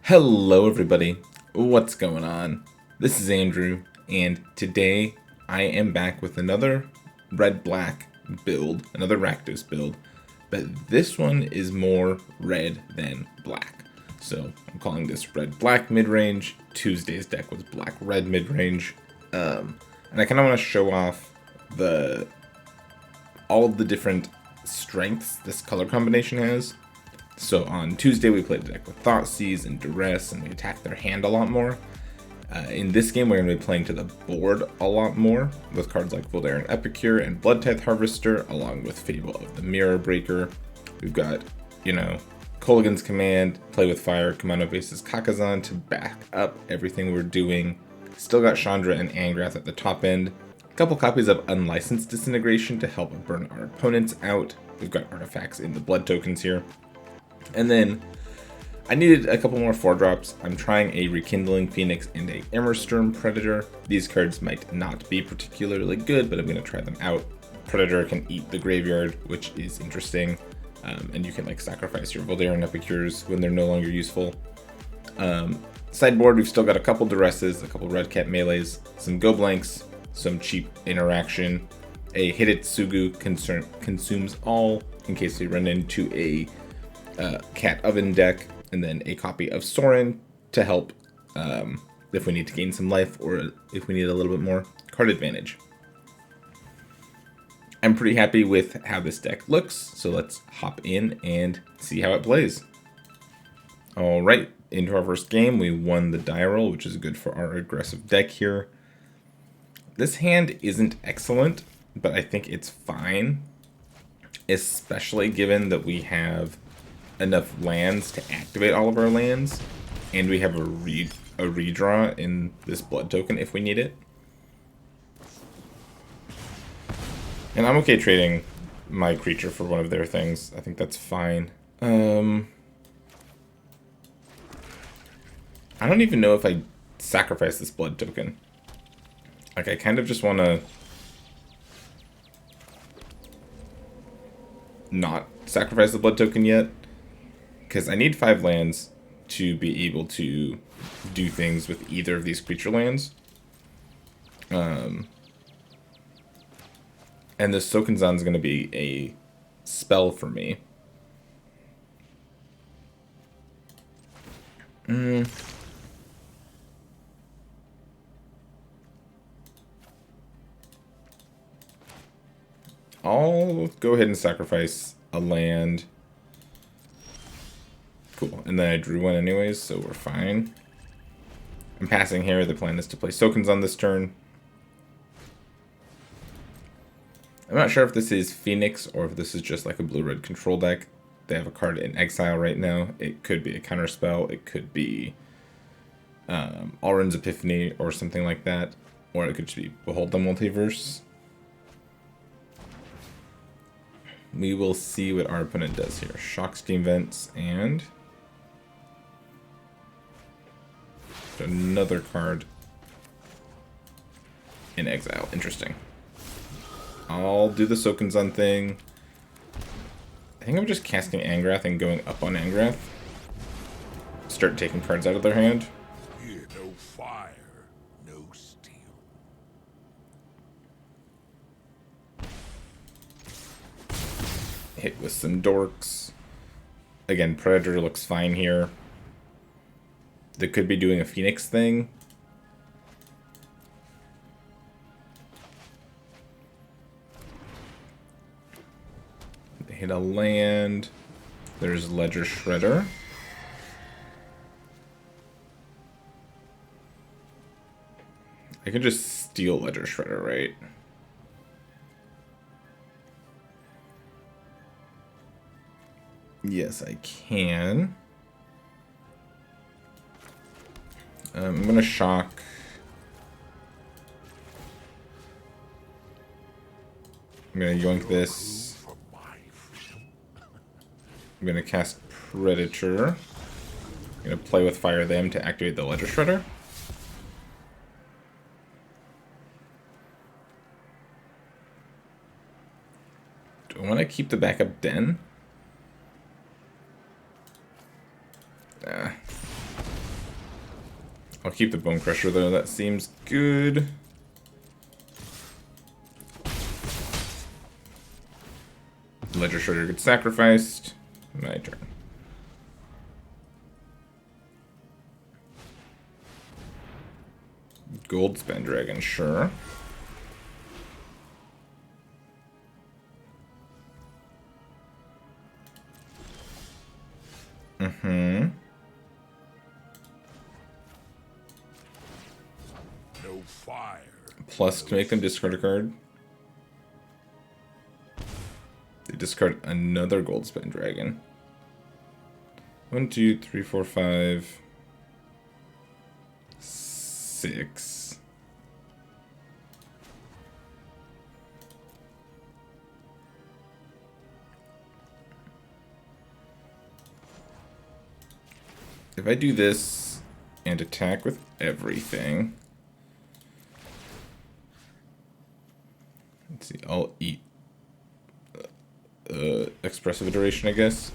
Hello everybody, what's going on? This is Andrew, and today I am back with another red-black build, another Rakdos build, but this one is more red than black. So I'm calling this red-black mid-range. Tuesday's deck was black-red mid-range, and I kind of want to show off all of the different strengths this color combination has. So on Tuesday we played a deck with Thoughtseize and Duress, and we attacked their hand a lot more. In this game we're going to be playing to the board a lot more, with cards like Voldaren Epicure and Bloodtithe Harvester, along with Fable of the Mirror Breaker. We've got, Kolaghan's Command, Play with Fire, Kimono Base's Kakazan to back up everything we're doing. Still got Chandra and Angrath at the top end. A couple copies of Unlicensed Disintegration to help burn our opponents out. We've got artifacts in the blood tokens here. And then I needed a couple more 4-drops. I'm trying a Rekindling Phoenix and a Emmersturm Predator. These cards might not be particularly good, but I'm going to try them out. Predator can eat the graveyard, which is interesting. And you can sacrifice your Voldaren Epicures when they're no longer useful. Sideboard, we've still got a couple Duresses, a couple Red Cat Melees, some Go Blanks, some cheap interaction. A Hidetsugu consumes all in case we run into a Cat Oven deck, and then a copy of Sorin to help if we need to gain some life or if we need a little bit more card advantage. I'm pretty happy with how this deck looks, so let's hop in and see how it plays. Alright, into our first game, we won the die roll, which is good for our aggressive deck here. This hand isn't excellent, but I think it's fine, especially given that we have enough lands to activate all of our lands, and we have a redraw in this blood token if we need it. And I'm okay trading my creature for one of their things. I think that's fine. I don't even know if I sacrifice this blood token. I kind of just want to not sacrifice the blood token yet, because I need 5 lands to be able to do things with either of these creature lands. And this Sokenzan is going to be a spell for me. I'll go ahead and sacrifice a land. Cool, and then I drew one anyways, so we're fine. I'm passing here. The plan is to play Sokenzan this turn. I'm not sure if this is Phoenix or if this is just like a blue-red control deck. They have a card in exile right now. It could be a counterspell. It could be Alrund's Epiphany or something like that. Or it could just be Behold the Multiverse. We will see what our opponent does here. Shock Steam Vents and another card in exile. Interesting. I'll do the Sokenzan thing. I think I'm just casting Angrath and going up on Angrath. Start taking cards out of their hand. Here, no fire, no steel. Hit with some dorks. Again, Predator looks fine here. They could be doing a Phoenix thing. They hit a land. There's Ledger Shredder. I can just steal Ledger Shredder, right? Yes, I can. I'm gonna shock. I'm gonna yoink this. I'm gonna cast Predator. I'm gonna play with Fire them to activate the Ledger Shredder. Do I want to keep the backup Den? I'll keep the Bone Crusher though, that seems good. Ledger Shredder gets sacrificed. My turn. Gold Spend Dragon, sure. Mm-hmm. No fire. Plus to make them discard a card. They discard another Gold Spend Dragon. 1, 2, 3, 4, 5, 6. If I do this and attack with everything, let's see, I'll eat Expressive Iteration, I guess.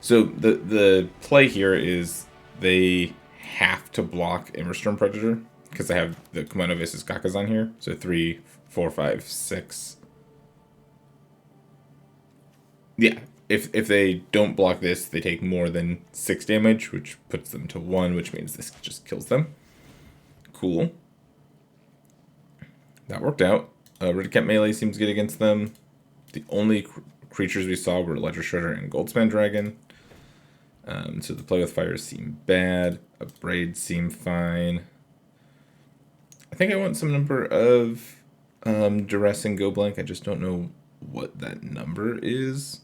So the play here is they have to block Immerstorm Predator because I have the Komodo Vis's Kakas on here. So 3, 4, 5, 6. Yeah, if they don't block this, they take more than 6 damage, which puts them to 1, which means this just kills them. Cool. That worked out. Red Cat melee seems good against them. The only creatures we saw were Ledger Shredder and Goldspan Dragon. So the play with fire seemed bad. Abrade seemed fine. I think I want some number of Duress and Go Blank. I just don't know what that number is.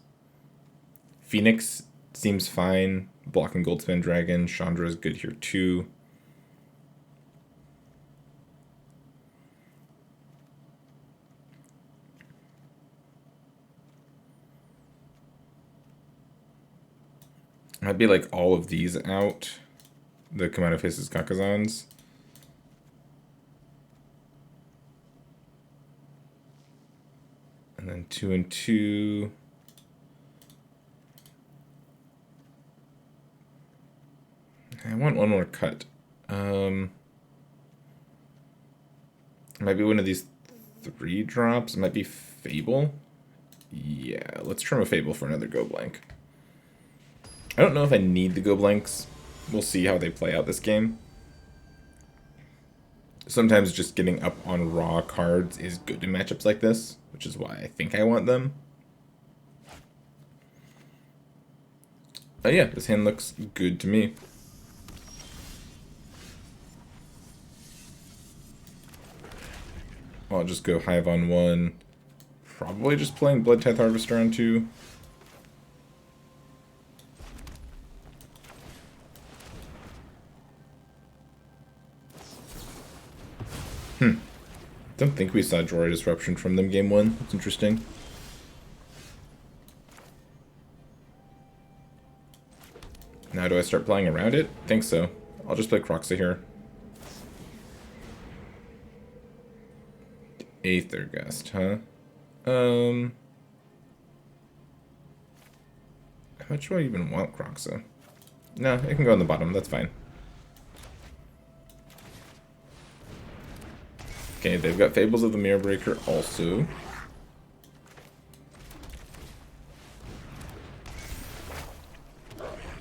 Phoenix seems fine. Blocking Goldspan Dragon. Chandra is good here too. Might be like all of these out. The Komodo Faces Kakazans. And then 2 and 2. I want one more cut. It might be one of these 3 drops. It might be Fable. Yeah, let's trim a Fable for another Go Blank. I don't know if I need the Go Blanks. We'll see how they play out this game. Sometimes just getting up on raw cards is good in matchups like this, which is why I think I want them. Yeah, this hand looks good to me. I'll just go Hive on 1. Probably just playing Blood Tithe Harvester on 2. Don't think we saw Drawer Disruption from them game 1. That's interesting. Now do I start playing around it? Think so. I'll just play Croxa here. Aether Gust, huh? How much do I even want Croxa? No, it can go on the bottom, that's fine. Okay, they've got Fables of the Mirror Breaker also.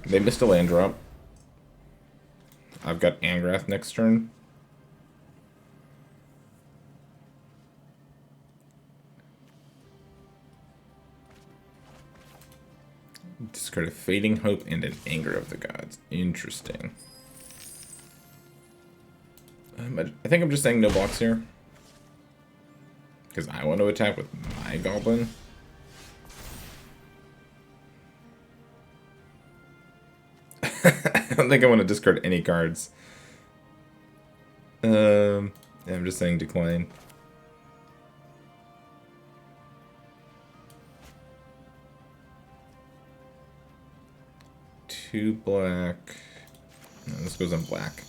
They missed a land drop. I've got Angrath next turn. Discard a Fading Hope and an Anger of the Gods. Interesting. I think I'm just saying no blocks here. Because I want to attack with my Goblin. I don't think I want to discard any cards. Yeah, I'm just saying decline. Two black. No, this goes on black.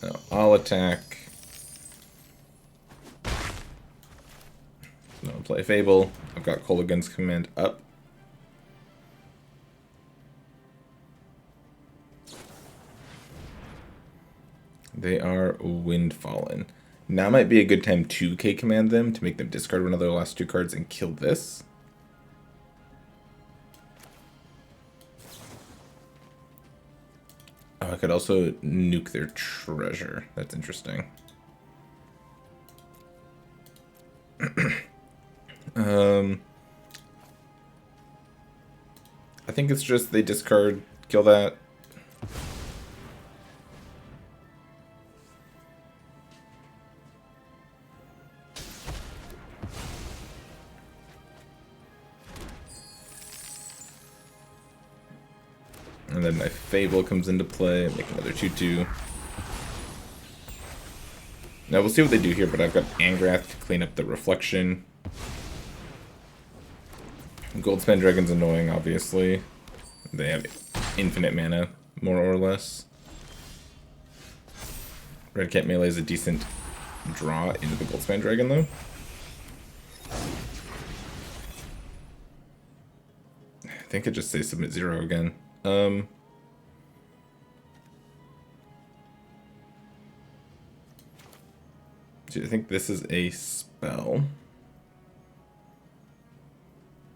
No, I'll attack. No, play Fable. I've got Kolaghan's Command up. They are Windfallen. Now might be a good time to K-command them to make them discard one of their last 2 cards and kill this. Oh, I could also nuke their treasure. That's interesting. I think it's just they discard, kill that. And then my Fable comes into play, make another 2/2. Now we'll see what they do here, but I've got Angrath to clean up the reflection. Goldspan Dragon's annoying, obviously. They have infinite mana, more or less. Red Cat Melee is a decent draw into the Goldspan Dragon, though. I think it just says submit 0 again. Do I think this is a spell?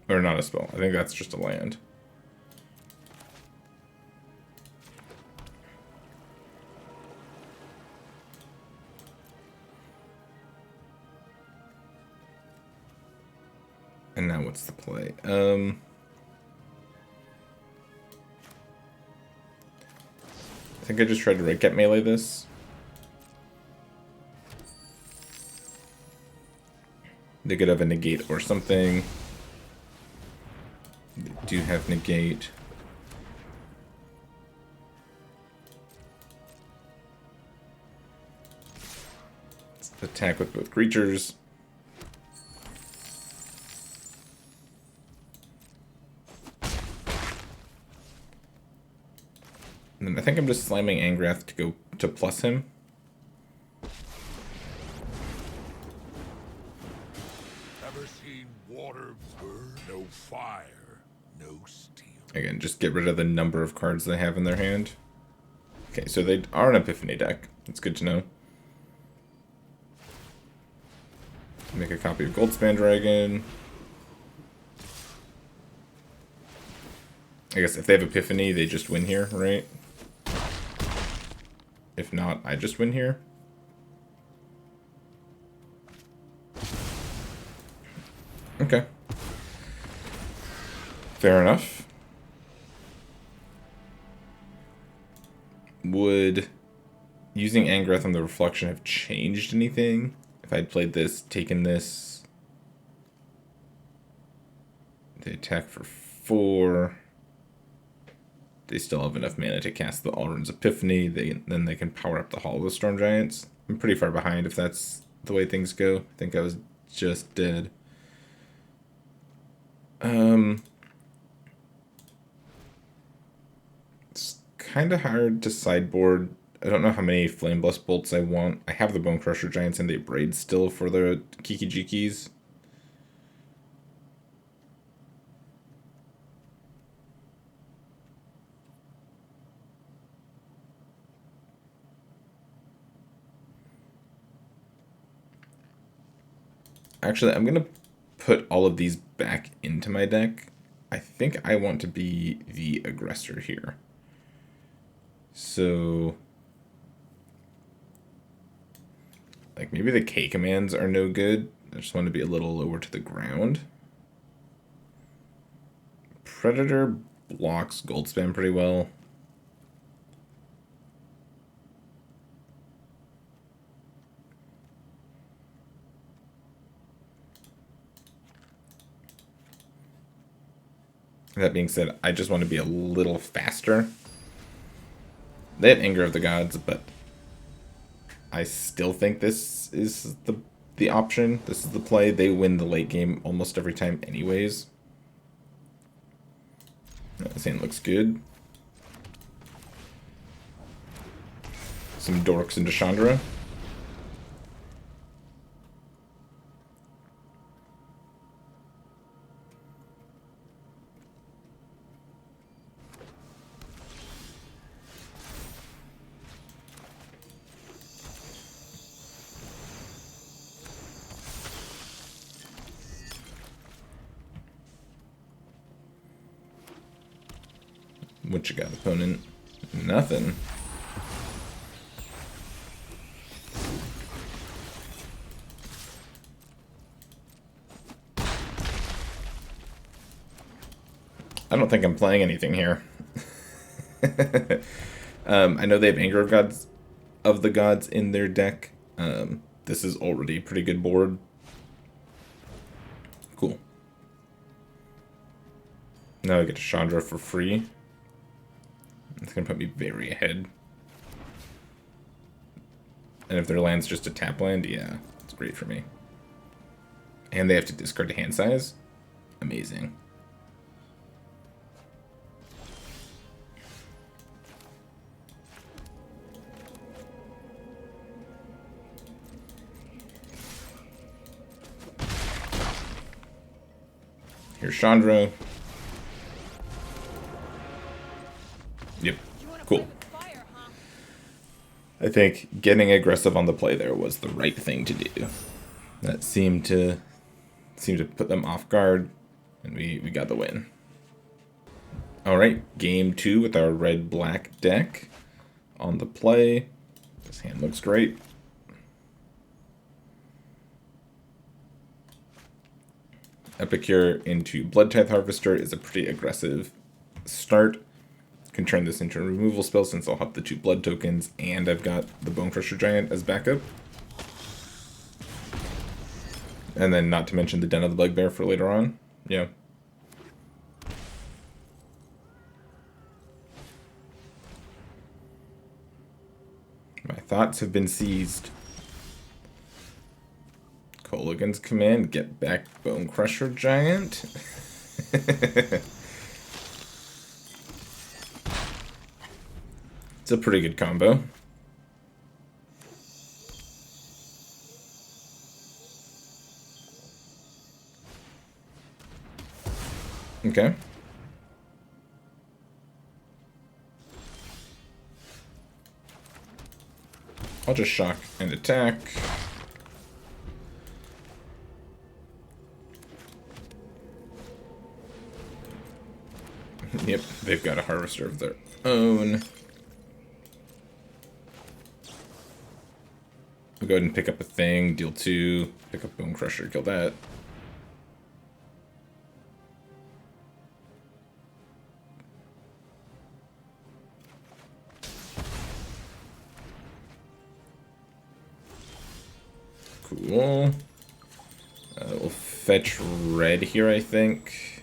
Or not a spell. I think that's just a land. And now what's the play? I think I just tried to Red Cat Melee this. They could have a negate or something. They do have negate. Let's attack with both creatures. And then I think I'm just slamming Angrath to go to plus him. Ever seen water burn? No fire, no steel. Again, just get rid of the number of cards they have in their hand. Okay, so they are an Epiphany deck. That's good to know. Make a copy of Goldspan Dragon. I guess if they have Epiphany, they just win here, right? If not, I just win here. Okay. Fair enough. Would using Angrath on the reflection have changed anything? If I'd played this, taken this, they attack for 4. They still have enough mana to cast the Alrund's Epiphany. Then they can power up the Hollow Storm Giants. I'm pretty far behind if that's the way things go. I think I was just dead. It's kind of hard to sideboard. I don't know how many Flame Blast Bolts I want. I have the Bone Crusher Giants and the Abrade still for the Kiki-Jikis. Actually, I'm going to put all of these back into my deck. I think I want to be the aggressor here. So, like, maybe the K commands are no good. I just want to be a little lower to the ground. Predator blocks Goldspan pretty well. That being said, I just want to be a little faster. They have Anger of the Gods, but I still think this is the option. This is the play. They win the late game almost every time anyways. This hand looks good. Some Dorks into Chandra. What you got, opponent? Nothing. I don't think I'm playing anything here. I know they have Anger of the Gods in their deck. This is already a pretty good board. Cool. Now I get to Chandra for free. It's going to put me very ahead. And if their land's just a tap land, yeah, it's great for me. And they have to discard to hand size. Amazing. Here's Chandra. Yep, cool. I think getting aggressive on the play there was the right thing to do. That seemed to put them off guard, and we got the win. Alright, game 2 with our red-black deck on the play. This hand looks great. Epicure into Blood Tithe Harvester is a pretty aggressive start. Can turn this into a removal spell since I'll have the 2 blood tokens, and I've got the Bone Crusher Giant as backup. And then not to mention the Den of the Bugbear for later on. Yeah. My thoughts have been seized. Kolaghan's command, get back Bone Crusher Giant. It's a pretty good combo. Okay. I'll just shock and attack. Yep, they've got a harvester of their own. I'll go ahead and pick up a thing, deal 2, pick up Bone Crusher, kill that. Cool. We'll fetch red here, I think.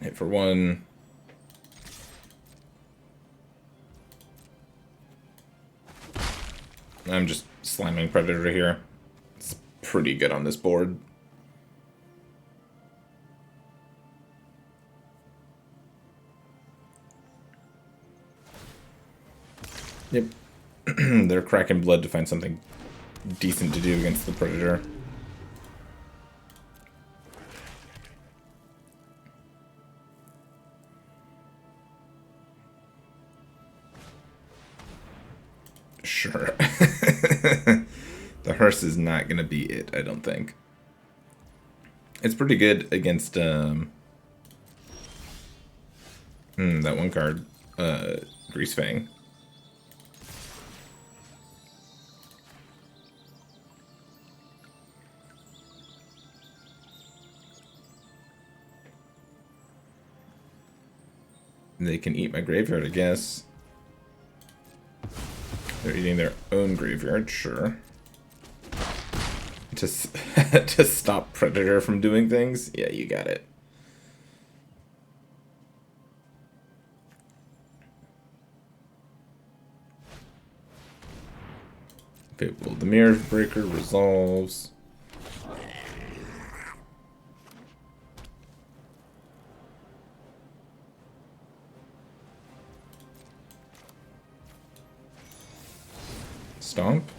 Hit for 1. I'm just slamming Predator here. It's pretty good on this board. Yep. They're cracking blood to find something decent to do against the Predator. Sure. The hearse is not going to be it, I don't think. It's pretty good against that one card, Greasefang. They can eat my graveyard, I guess. They're eating their own graveyard, sure. To stop Predator from doing things? Yeah, you got it. Okay, well, the Mirror Breaker resolves. Stomp.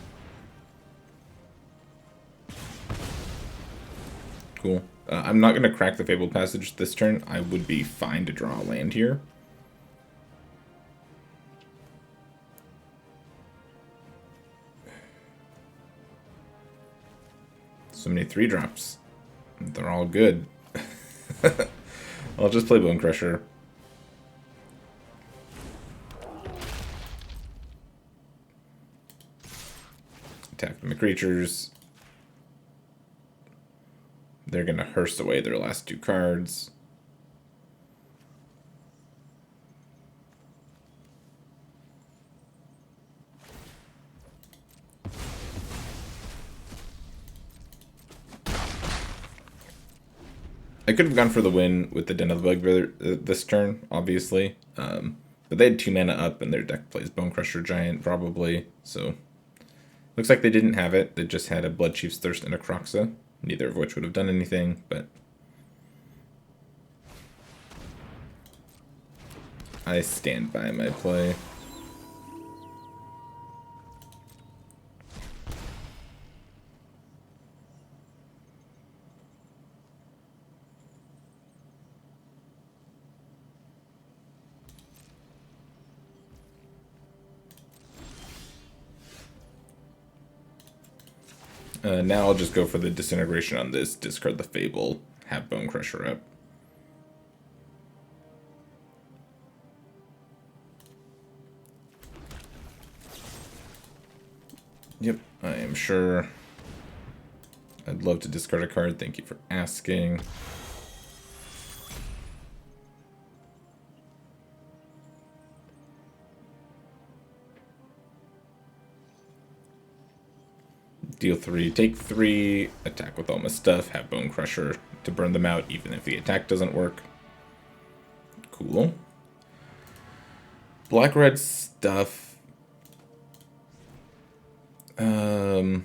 Cool. I'm not going to crack the Fabled Passage this turn. I would be fine to draw a land here. So many 3-drops. They're all good. I'll just play Bone Crusher. Attack the creatures. They're going to hearse away their last 2 cards. I could have gone for the win with the Den of the Bugbear this turn, obviously. But they had 2 mana up, and their deck plays Bone Crusher Giant, probably. So, looks like they didn't have it. They just had a Bloodchief's Thirst and a Kroxa, neither of which would have done anything, but I stand by my play. Now I'll just go for the Disintegration on this, discard the Fable, have Bone Crusher up. Yep, I am sure. I'd love to discard a card, thank you for asking. Deal 3, take 3, attack with all my stuff, have Bone Crusher to burn them out even if the attack doesn't work. Cool. Black-red stuff. I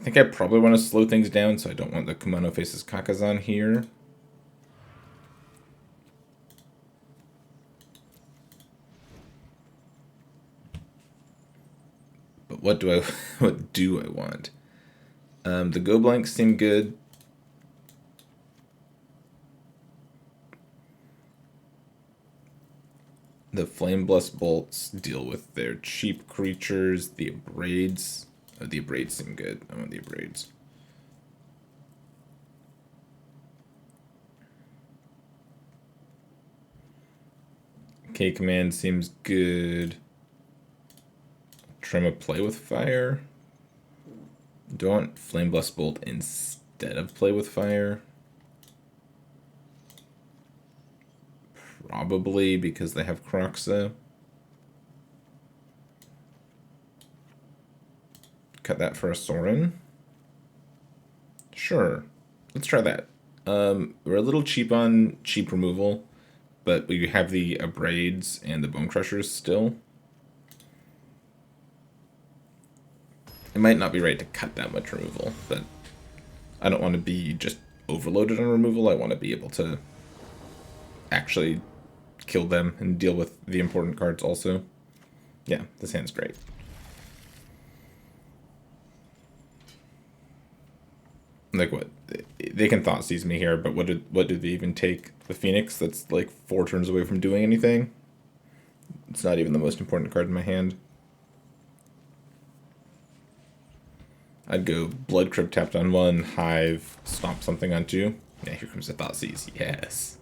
think I probably want to slow things down, so I don't want the Kimono Faces Kakazan here. But what do I want? The Go Blanks seem good. The Flame Blessed Bolts deal with their cheap creatures. The Abrades. Oh, the Abrades seem good. I want the Abrades. K-Command seems good. Trim a Play with Fire. Do I want Flame Blessed Bolt instead of Play with Fire? Probably because they have Kroxa. Cut that for a Sorin. Sure. Let's try that. We're a little cheap on cheap removal, but we have the Abrades and the Bone Crushers still. It might not be right to cut that much removal, but I don't want to be just overloaded on removal. I want to be able to actually kill them and deal with the important cards also. Yeah, this hand's great. Like what? They can Thought Seize me here, but what did they even take? The Phoenix that's like 4 turns away from doing anything? It's not even the most important card in my hand. I'd go Blood Crypt tapped on 1, Hive, stomp something on 2. Yeah, here comes the Thoughtseize. Yes.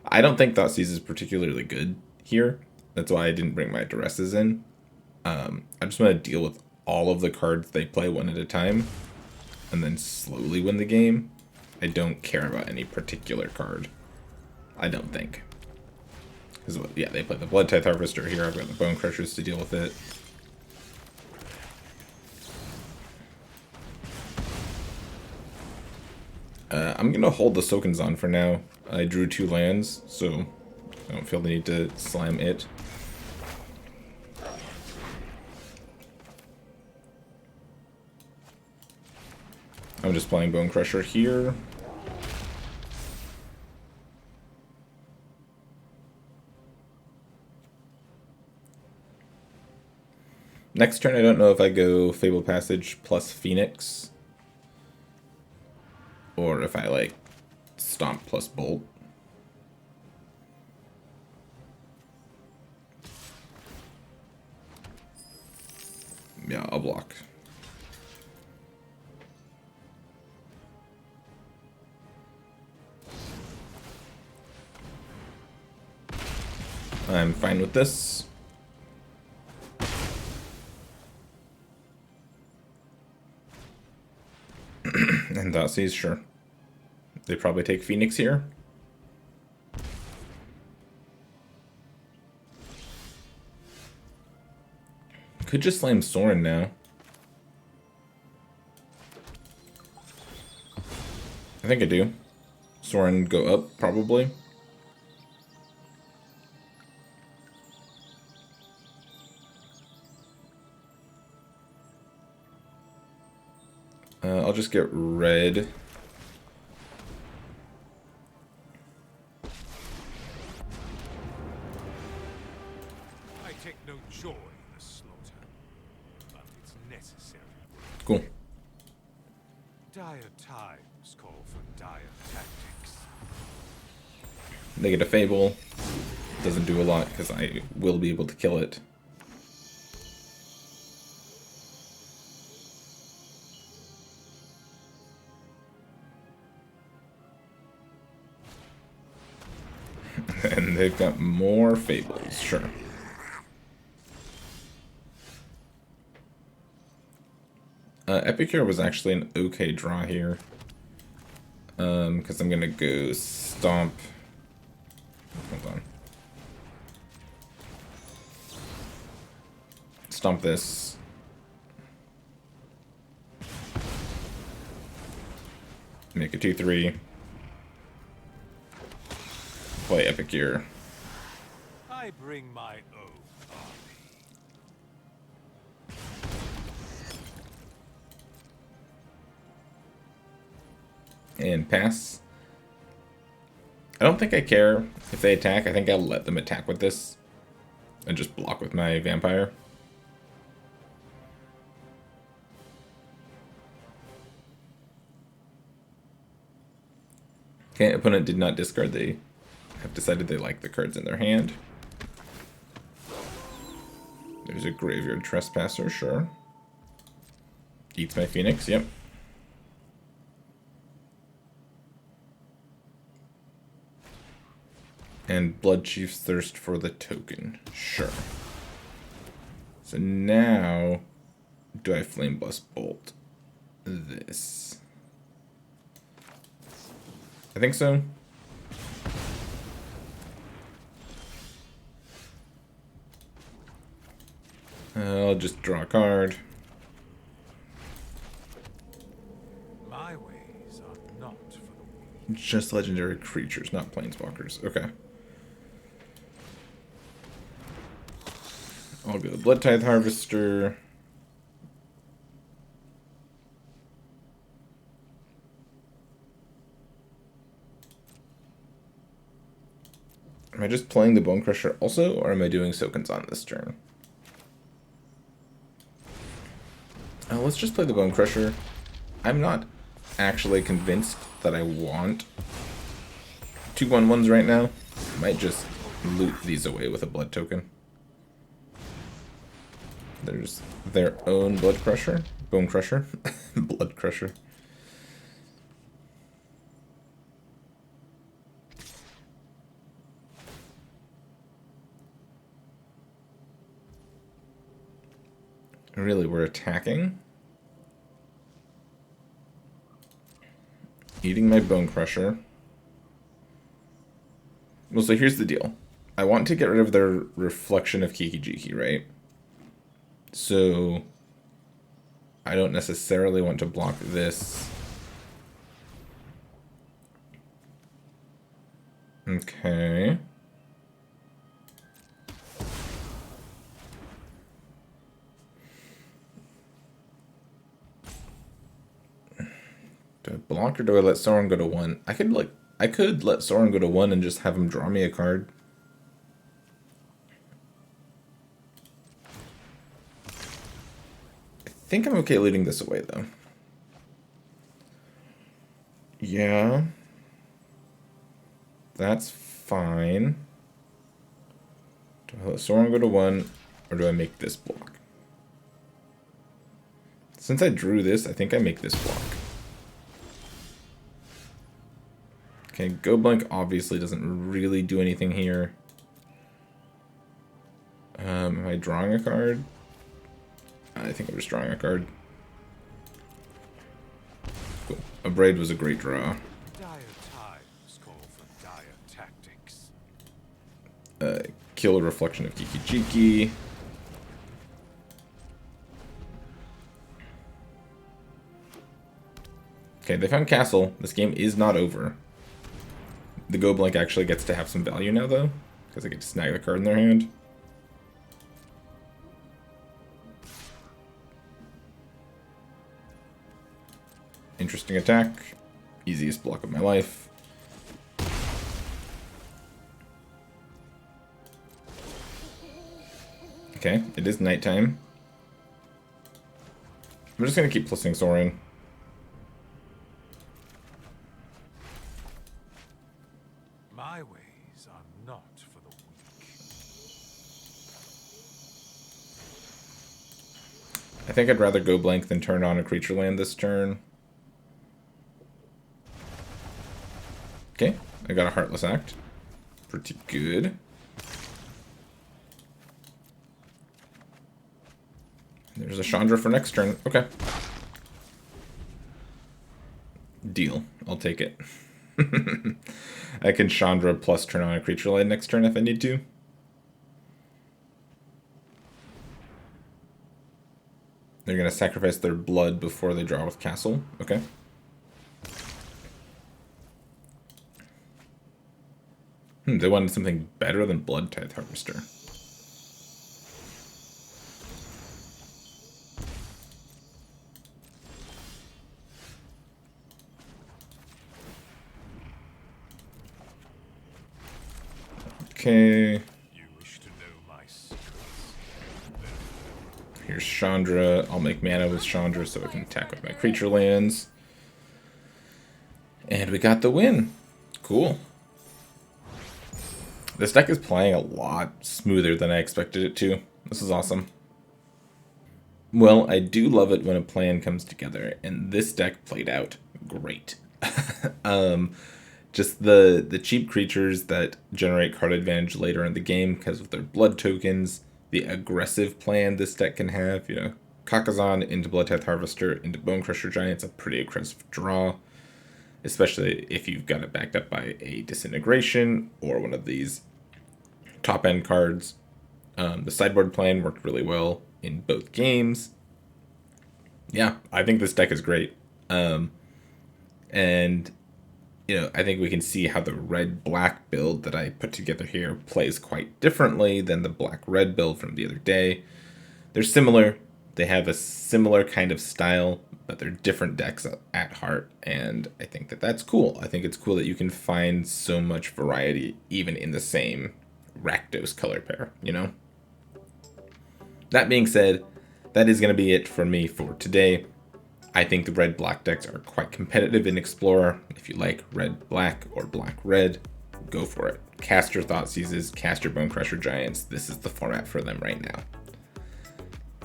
I don't think Thoughtseize is particularly good here. That's why I didn't bring my Duresses in. I just want to deal with all of the cards they play one at a time, and then slowly win the game. I don't care about any particular card. I don't think. Because, yeah, they play the Blood Tithe Harvester here. I've got the Bone Crushers to deal with it. I'm going to hold the Sokenzan for now. I drew 2 lands, so I don't feel the need to slam it. I'm just playing Bone Crusher here. Next turn, I don't know if I go Fable Passage plus Phoenix, or if I, like, Stomp plus Bolt. Yeah, I'll block. I'm fine with this. And Thoughtseize, sure. They probably take Phoenix here. Could just slam Sorin now. I think I do. Sorin go up, probably. I'll just get red. I take no joy in the slaughter, but it's necessary. Cool. Dire times call for dire tactics. They get a Fable. Doesn't do a lot because I will be able to kill it. And they've got more Fables, sure. Epicure was actually an okay draw here. Because I'm gonna go Stomp. Hold on. Stomp this. Make a 2/3. Play Epicure. I bring my own army. And pass. I don't think I care if they attack. I think I'll let them attack with this. And just block with my Vampire. Okay, opponent did not discard. They have decided they like the cards in their hand. There's a Graveyard Trespasser, sure. Eats my Phoenix, yep. And Bloodchief's Thirst for the token, sure. So now, do I Flame Blast Bolt this? I think so. I'll just draw a card. My ways are not for the weak. Just legendary creatures, not planeswalkers. Okay. I'll go Blood Tithe Harvester. Am I just playing the Bone Crusher also, or am I doing Sokens on this turn? Let's just play the Bone Crusher. I'm not actually convinced that I want 2/1/1s right now. I might just loot these away with a Blood token. There's their own Blood Crusher. Bone Crusher. Blood Crusher. Really, we're attacking. Eating my Bone Crusher. Well, so here's the deal. I want to get rid of their Reflection of Kiki-Jiki, right? So I don't necessarily want to block this. Okay. Do I block or do I let Sauron go to 1? I could let Sauron go to 1 and just have him draw me a card. I think I'm okay leading this away though. Yeah. That's fine. Do I let Sauron go to 1 or do I make this block? Since I drew this, I think I make this block. Okay, Go Blank obviously doesn't really do anything here. I drawing a card? I think I'm just drawing a card. Cool. A Braid was a great draw. Dire times call for dire tactics. Kill a Reflection of Kiki-Jiki. Okay, they found Castle. This game is not over. The Go Blank actually gets to have some value now, though, because I get to snag the card in their hand. Interesting attack. Easiest block of my life. Okay, it is nighttime. I'm just going to keep plusing Soaring. My ways are not for the weak. I think I'd rather go blank than turn on a creature land this turn. Okay, I got a Heartless Act. Pretty good. There's a Chandra for next turn. Okay. Deal. I'll take it. I can Chandra plus turn on a creature land next turn if I need to. They're going to sacrifice their blood before they draw with Castle. Okay. They wanted something better than Blood Tithe Harvester. Okay. You wish to know my secrets? Here's Chandra. I'll make mana with Chandra so I can attack with my creature lands. And we got the win. Cool. This deck is playing a lot smoother than I expected it to. This is awesome. Well, I do love it when a plan comes together, and this deck played out great. Just the cheap creatures that generate card advantage later in the game because of their blood tokens, the aggressive plan this deck can have, you know, Kakazan into Blood Tithe Harvester into Bone Crusher Giant's a pretty aggressive draw. Especially if you've got it backed up by a Disintegration or one of these top-end cards. The sideboard plan worked really well in both games. Yeah, I think this deck is great. And, you know, I think we can see how the red-black build that I put together here plays quite differently than the black-red build from the other day. They're similar. They have a similar kind of style, but they're different decks at heart, and I think that that's cool. I think it's cool that you can find so much variety even in the same Rakdos color pair, you know? That being said, that is going to be it for me for today. I think the red-black decks are quite competitive in Explorer. If you like red-black or black-red, go for it. Cast your Thoughtseizes, cast your Bone Crusher Giants. This is the format for them right now.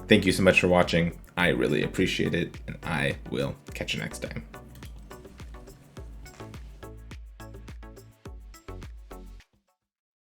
Thank you so much for watching. I really appreciate it, and I will catch you next time.